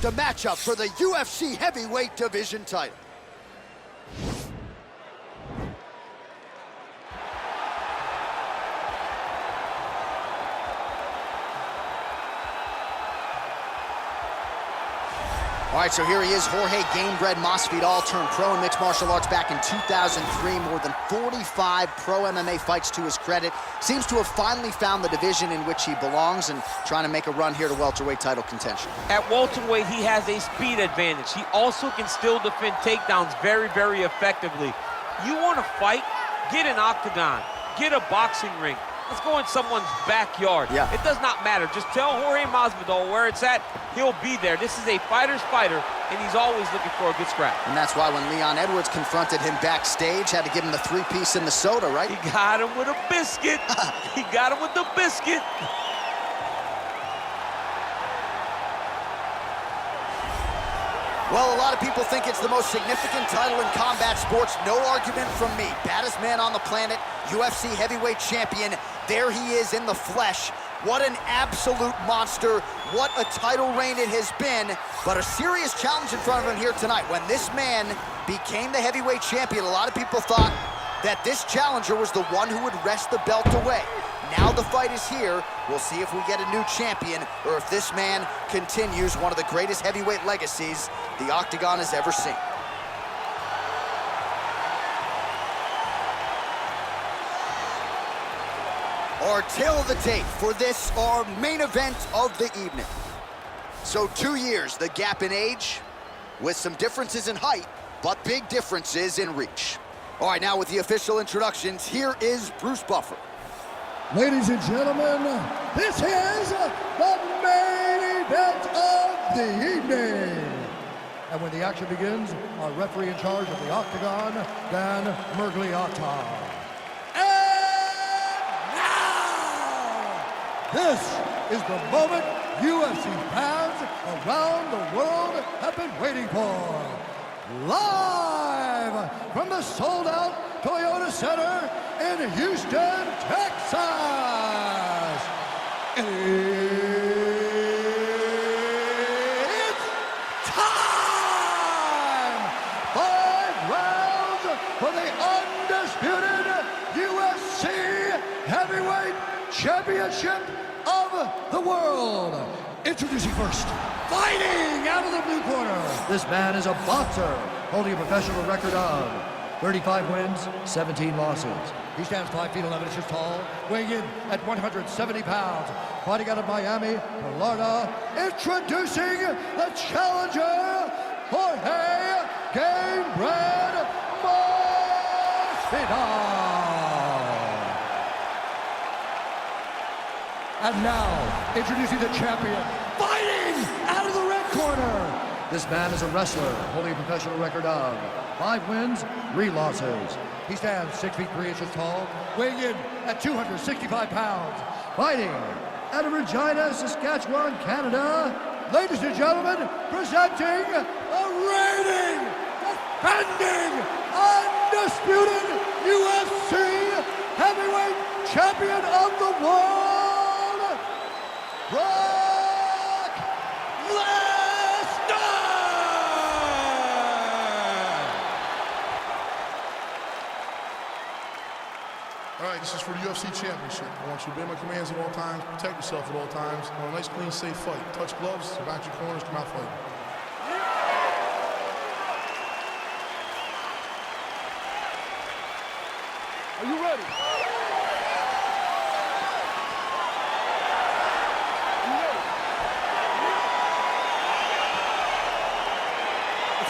next, a matchup for the UFC heavyweight division title. All right, so here he is, Jorge "Gamebred" Masvidal turned pro in mixed martial arts back in 2003. More than 45 pro MMA fights to his credit. Seems to have finally found the division in which he belongs and trying to make a run here to welterweight title contention. At welterweight, he has a speed advantage. He also can still defend takedowns very, very effectively. You want to fight? Get an octagon. Get a boxing ring. Let's go in someone's backyard. Yeah. It does not matter. Just tell Jorge Masvidal where it's at. He'll be there. This is a fighter's fighter, and he's always looking for a good scrap. And that's why when Leon Edwards confronted him backstage, had to give him the three-piece in the soda, right? He got him with a biscuit. He got him with the biscuit. Well, a lot of people think it's the most significant title in combat sports. No argument from me. Baddest man on the planet, UFC heavyweight champion. There he is in the flesh. What an absolute monster. What a title reign it has been. But a serious challenge in front of him here tonight. When this man became the heavyweight champion, a lot of people thought that this challenger was the one who would wrest the belt away. Now the fight is here. We'll see if we get a new champion or if this man continues one of the greatest heavyweight legacies the Octagon has ever seen. Our tale of the tape for this, our main event of the evening. So 2 years, the gap in age, with some differences in height, but big differences in reach. All right, now with the official introductions, here is Bruce Buffer. Ladies and gentlemen, this is the main event of the evening. And when the action begins, our referee in charge of the Octagon, Dan Mergliotta. And now, this is the moment UFC fans around the world have been waiting for. Live from the sold-out Toyota Center in Houston, Texas. It's time! 5 rounds for the undisputed UFC Heavyweight Championship of the world. Introducing first, fighting out of the blue corner. This man is a boxer, holding a professional record of 35 wins, 17 losses. He stands 5 feet 11 inches tall, weighing in at 170 pounds. Fighting out of Miami, Florida, introducing the challenger, Jorge "Gamebred" Masvidal. And now, introducing the champion, fighting out of the red corner. This man is a wrestler, holding a professional record of 5 wins, 3 losses. He stands 6 feet 3 inches tall, weighing in at 265 pounds. Fighting out of Regina, Saskatchewan, Canada. Ladies and gentlemen, presenting the reigning, defending, undisputed UFC heavyweight champion of the world, Brock Lesnar! All right, this is for the UFC Championship. I want you to obey my commands at all times, protect yourself at all times. I want a nice, clean, safe fight. Touch gloves, back your corners, come out fighting. Are you ready?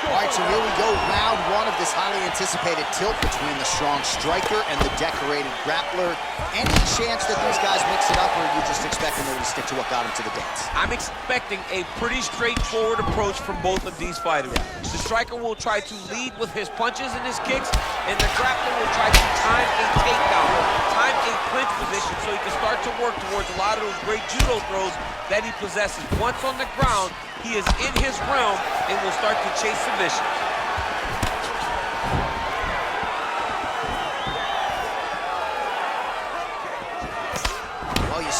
All right, so here we go, round 1 of this highly anticipated tilt between the strong striker and the decorated grappler. Any chance that these guys mix it up, or are you just expecting them to stick to what got them to the dance? I'm expecting a pretty straightforward approach from both of these fighters. The striker will try to lead with his punches and his kicks, and the grappler will try to time a takedown, time a clinch position so he can start to work towards a lot of those great judo throws that he possesses. Once on the ground, he is in his realm and will start to chase submission.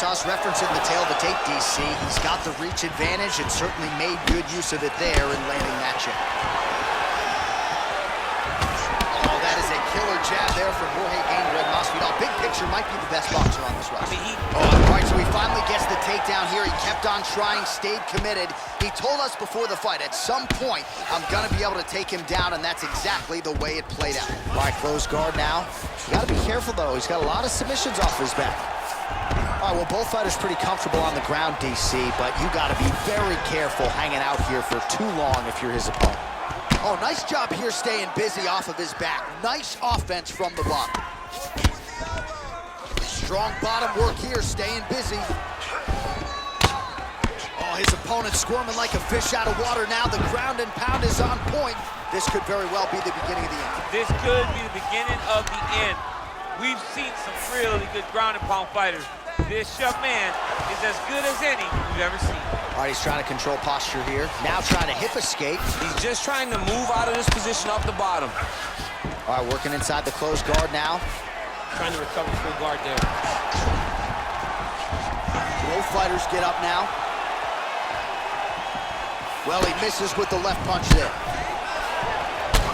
saw us referencing the tail of the tape, DC. He's got the reach advantage and certainly made good use of it there in landing that jab. Oh, that is a killer jab there from Jorge Masvidal. Big picture, might be the best boxer on this roster. All right, so he finally gets the takedown here. He kept on trying, stayed committed. He told us before the fight, at some point, I'm gonna be able to take him down, and that's exactly the way it played out. All right, close guard now. You gotta be careful, though. He's got a lot of submissions off his back. All right, well, both fighters pretty comfortable on the ground, DC, but you gotta be very careful hanging out here for too long if you're his opponent. Oh, nice job here staying busy off of his back. Nice offense from the bottom. Strong bottom work here, staying busy. Oh, his opponent squirming like a fish out of water now. The ground and pound is on point. This could very well be the beginning of the end. This could be the beginning of the end. We've seen some really good ground and pound fighters. This young man is as good as any we've ever seen. All right, he's trying to control posture here. Now trying to hip escape. He's just trying to move out of this position off the bottom. All right, working inside the closed guard now. Trying to recover full guard there. Both fighters get up now. Well, he misses with the left punch there.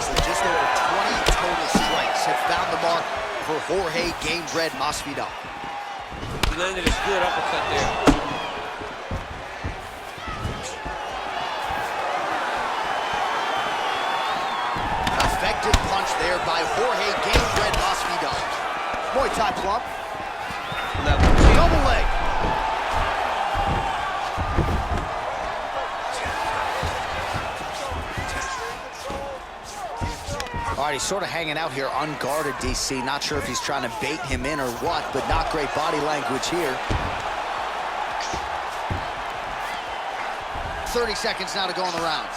So just over 20 total strikes have found the mark for Jorge Game Red Masvidal. He landed a good uppercut there. Effective punch there by Jorge Game Red Masvidal. Muay Thai plump. Double leg. All right, he's sort of hanging out here unguarded, DC. Not sure if he's trying to bait him in or what, but not great body language here. 30 seconds now to go in the round.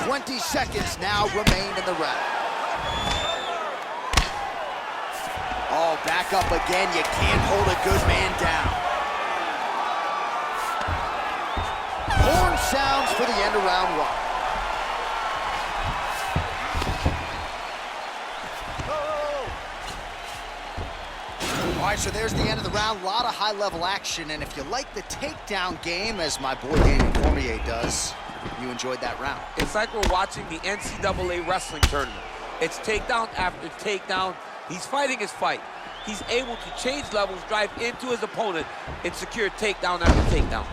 20 seconds now remain in the round. Oh, back up again. You can't hold a good man down. Horn sounds for the end of round one. All right, so there's the end of the round. A lot of high-level action, and if you like the takedown game, as my boy Daniel Cormier does, you enjoyed that round. It's like we're watching the NCAA wrestling tournament. It's takedown after takedown. He's fighting his fight. He's able to change levels, drive into his opponent, and secure takedown after takedown.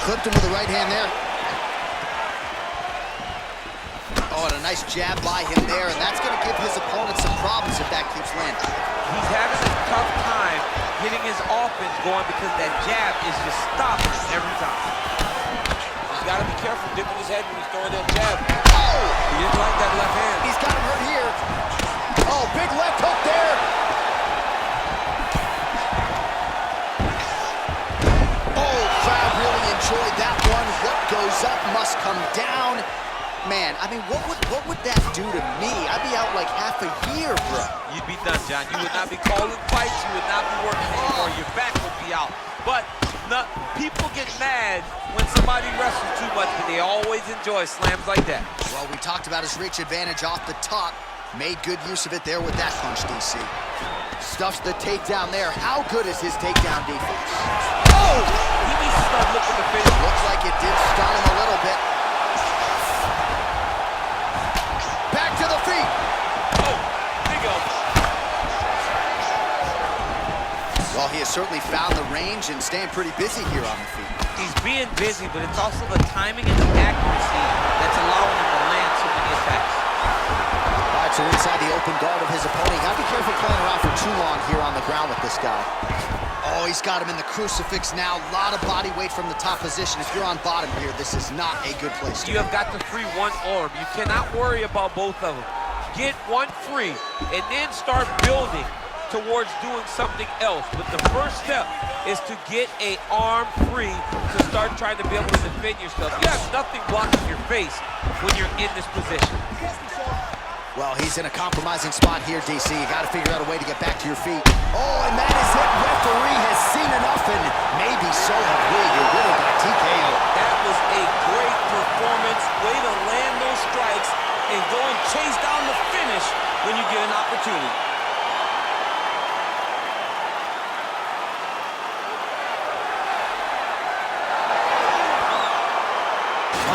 Clipped him with the right hand there. Oh, and a nice jab by him there, and that's going to give his opponent some problems if that keeps landing. He's having a tough time getting his offense going because that jab is just stopping every time. He's got to be careful dipping his head when he's throwing that jab. Oh! He didn't like that left hand. He's got him hurt here. Oh, big left hook there. Oh, crowd really enjoyed that one. What goes up must come down. Man, I mean, what would that do to me? I'd be out like half a year, bro. You'd be done, John. You would not be calling fights. You would not be working anymore. Your back would be out. But people get mad when somebody wrestles too much, but they always enjoy slams like that. Well, we talked about his reach advantage off the top. Made good use of it there with that punch, DC. Stuffs the takedown there. How good is his takedown defense? Oh! He needs to start looking to finish. Looks like it did stun him a little bit. Back to the feet. Oh, big elbow. Well, he has certainly found the range and staying pretty busy here on the feet. He's being busy, but it's also the timing and the accuracy that's allowing him to land so many attacks. All right, so inside the open guard of his opponent. You gotta be careful playing around for too long here on the ground with this guy. Oh, he's got him in the crucifix now. A lot of body weight from the top position. If you're on bottom here, this is not a good place to be. You have got to free one arm. You cannot worry about both of them. Get one free, and then start building towards doing something else. But the first step is to get an arm free to start trying to be able to defend yourself. You have nothing blocking your face when you're in this position. Well, he's in a compromising spot here, DC. You got to figure out a way to get back to your feet. Oh, and that is it. Referee has seen enough, and maybe so have we. You're winning by TKO. That was a great performance. Way to land those strikes and go and chase down the finish when you get an opportunity.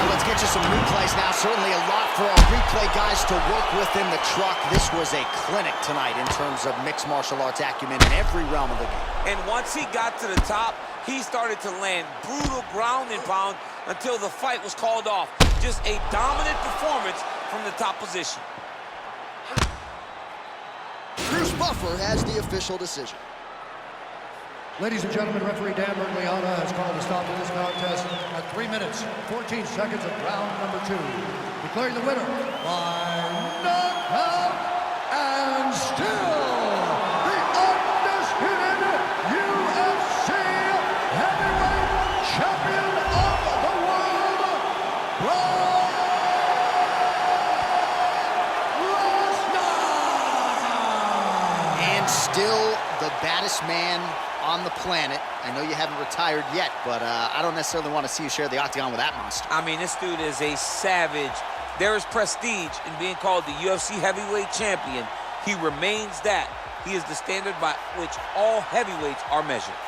Let's get you some replays now. Certainly a lot for our replay guys to work with in the truck. This was a clinic tonight in terms of mixed martial arts acumen in every realm of the game. And once he got to the top, he started to land brutal ground and pound until the fight was called off. Just a dominant performance from the top position. Bruce Buffer has the official decision. Ladies and gentlemen, referee Dan Bergliana has called a stop to this contest at 3 minutes, 14 seconds of round number 2. Declaring the winner by knockout and still the undisputed UFC heavyweight champion of the world, Brock Lesnar! And still the baddest man on the planet. I know you haven't retired yet, but I don't necessarily want to see you share the octagon with that monster. I mean, this dude is a savage. There is prestige in being called the UFC heavyweight champion. He remains that. He is the standard by which all heavyweights are measured.